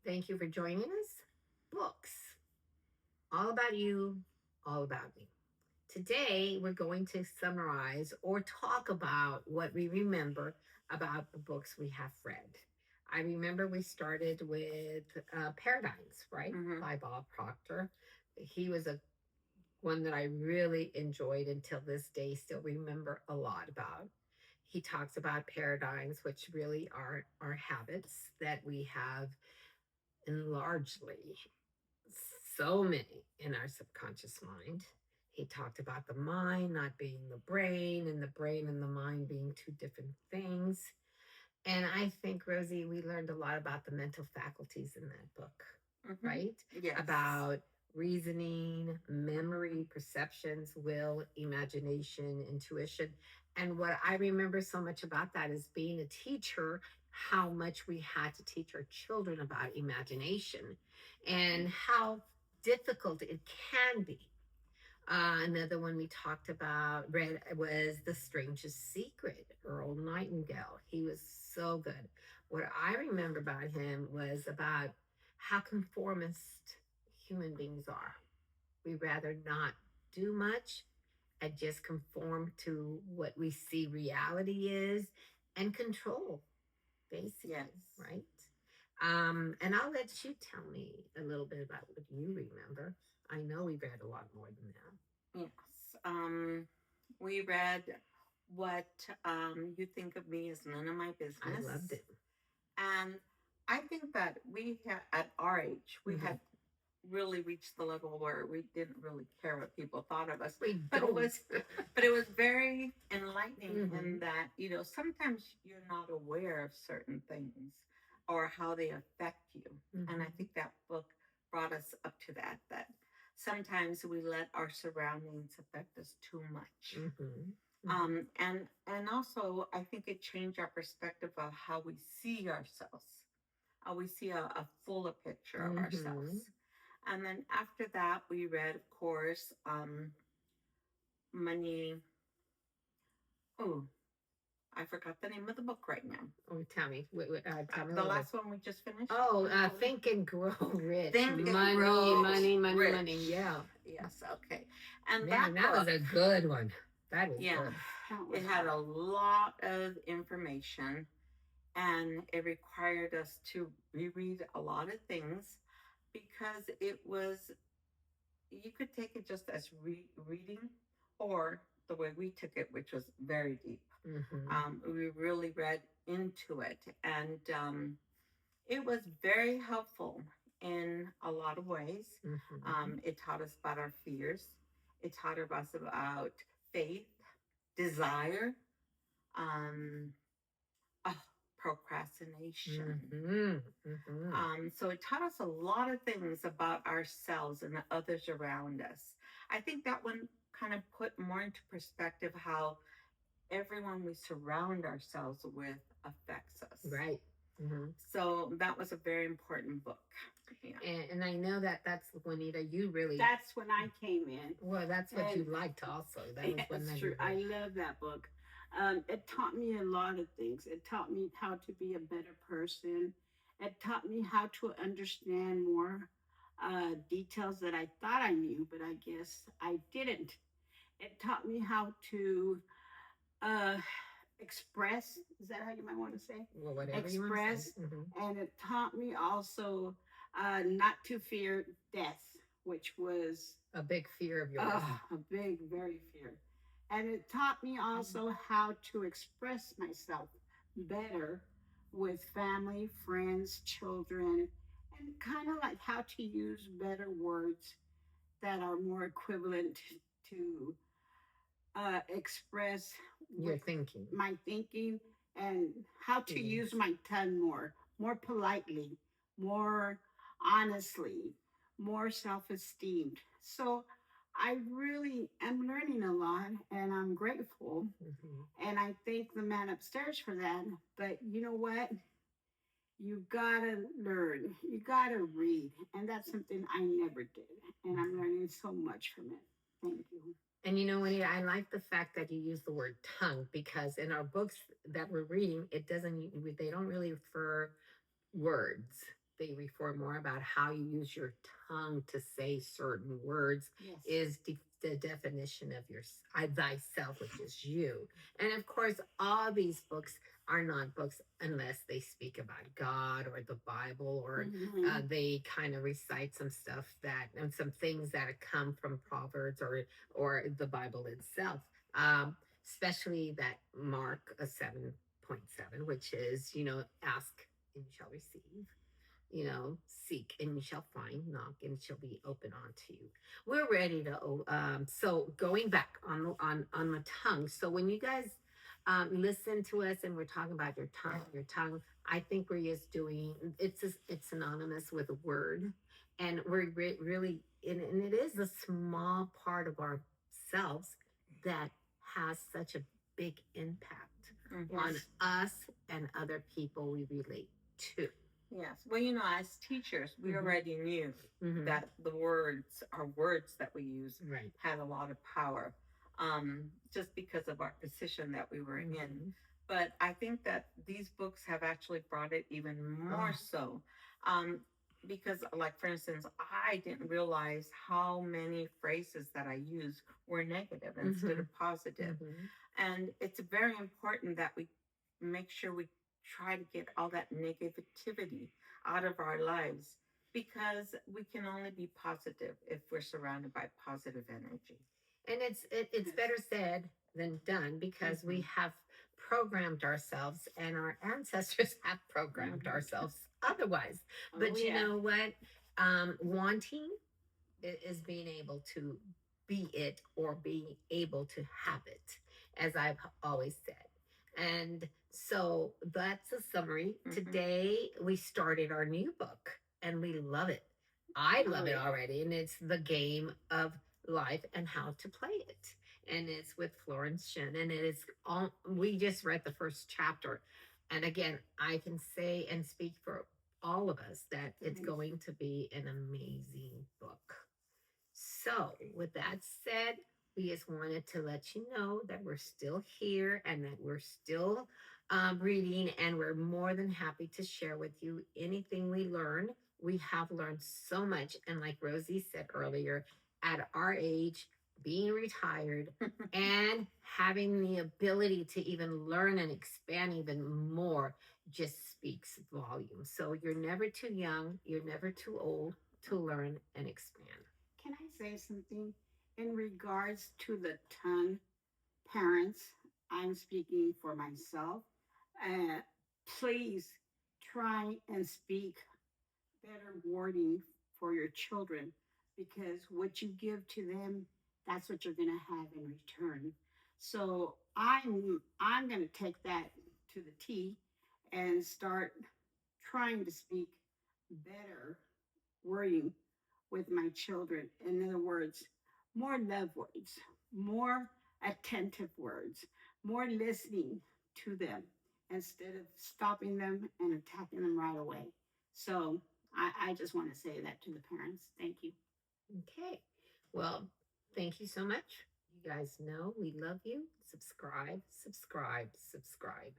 Thank you for joining us. Books, all about you, all about me. Today, we're going to summarize or talk about what we remember about the books we have read. I remember we started with Paradigms, right, by Bob Proctor. He was a one that I really enjoyed until this day, still remember a lot about. He talks about paradigms, which really are our habits that we have, and largely so many in our subconscious mind. He talked about the mind not being the brain, and the brain and the mind being two different things. And I think, Rosie, we learned a lot about the mental faculties in that book, right? Yes. About reasoning, memory, perceptions, will, imagination, intuition. And what I remember so much about that is being a teacher, how much we had to teach our children about imagination and how difficult it can be. Another one we talked about, read, was The Strangest Secret, Earl Nightingale. He was so good. What I remember about him was about how conformist human beings are. We rather not do much and just conform to what we see reality is and control, basically, Yes. right? And I'll let you tell me a little bit about what you remember. I know we've read a lot more than that. Yes. We read What You Think of Me Is None of My Business. I loved it. And I think that at our age, we had really reached the level where we didn't really care what people thought of us. But it was very enlightening in that, sometimes you're not aware of certain things or how they affect you. And I think that book brought us up to that sometimes we let our surroundings affect us too much. And also I think it changed our perspective of how we see ourselves. We see a fuller picture of ourselves. And then after that, we read, of course, Money. Oh, I forgot the name of the book right now. Oh, tell me. Tell me the last one we just finished. Oh, Think and Grow Rich. Think and money, Grow money, money, Rich. money. Yeah. Yes. Okay. And man, that book, was a good one. That was good. It had a lot of information, and it required us to reread a lot of things because it was, you could take it just as reading, or the way we took it, which was very deep. We really read into it, and it was very helpful in a lot of ways. It taught us about our fears. It taught us about faith, desire, um, oh, procrastination. So it taught us a lot of things about ourselves and the others around us. I think that one kind of put more into perspective how everyone we surround ourselves with affects us. Right. So that was a very important book. Yeah. And I know that's Juanita, you really... That's when I came in. Well, that's what you liked also. That's true. I love that book. It taught me a lot of things. It taught me how to be a better person. It taught me how to understand more details that I thought I knew, but I guess I didn't. It taught me how to uh, express. Is that how you might want to say? Well, whatever express. You want to say. And it taught me also not to fear death, which was a big fear of yours. A big, very fear. And it taught me also how to express myself better with family, friends, children, and kind of like how to use better words that are more equivalent to express your thinking, my thinking, and how to use my tongue more politely, more honestly, more self-esteemed. So I really am learning a lot, and I'm grateful. And I thank the man upstairs for that. But you know what? You gotta learn. You gotta read. And that's something I never did. And I'm learning so much from it. Thank you. And you know, Anita, I like the fact that you use the word tongue, because in our books that we're reading, they don't really refer words. they refer more about how you use your tongue to say certain words Yes. is the definition of your thyself, which is you. And of course, all these books are not books unless they speak about God or the Bible, or they kind of recite some stuff that and some things that come from Proverbs or the Bible itself. Especially that Mark 7:7, which is, ask and you shall receive, seek and you shall find, knock and it shall be open unto you. We're ready to so going back on the tongue. So when you guys listen to us and we're talking about your tongue, I think we're just doing it's synonymous with a word, and we're really and it is a small part of ourselves that has such a big impact on us and other people we relate to. Yes. Well, as teachers, we Mhm. already knew that the words, our words that we use, Right. had a lot of power, just because of our position that we were in. Mhm. But I think that these books have actually brought it even more so. Um, because, like, for instance, I didn't realize how many phrases that I used were negative instead of positive. Mhm. And it's very important that we make sure we try to get all that negativity out of our lives, because we can only be positive if we're surrounded by positive energy. And it's better said than done, because we have programmed ourselves and our ancestors have programmed ourselves otherwise. But you know what? Wanting is being able to be it or being able to have it, as I've always said. And so that's a summary. Today we started our new book and we love it. I love it already. And it's The Game of Life and How to Play It. And it's with Florence Shen. And it is all, we just read the first chapter. And again, I can say and speak for all of us that it's going to be an amazing book. So, with that said, we just wanted to let you know that we're still here and that we're still reading, and we're more than happy to share with you anything we learn. We have learned so much. And, like Rosie said earlier, at our age, being retired and having the ability to even learn and expand even more just speaks volumes. So, you're never too young, you're never too old to learn and expand. Can I say something in regards to the tongue? Parents, I'm speaking for myself. Uh, please try and speak better wording for your children, because what you give to them, that's what you're going to have in return. So I'm going to take that to the T and start trying to speak better wording with my children. In other words, more love words, more attentive words, more listening to them instead of stopping them and attacking them right away. So I just want to say that to the parents. Thank you. Okay. Well, thank you so much. You guys know we love you. Subscribe, subscribe, subscribe.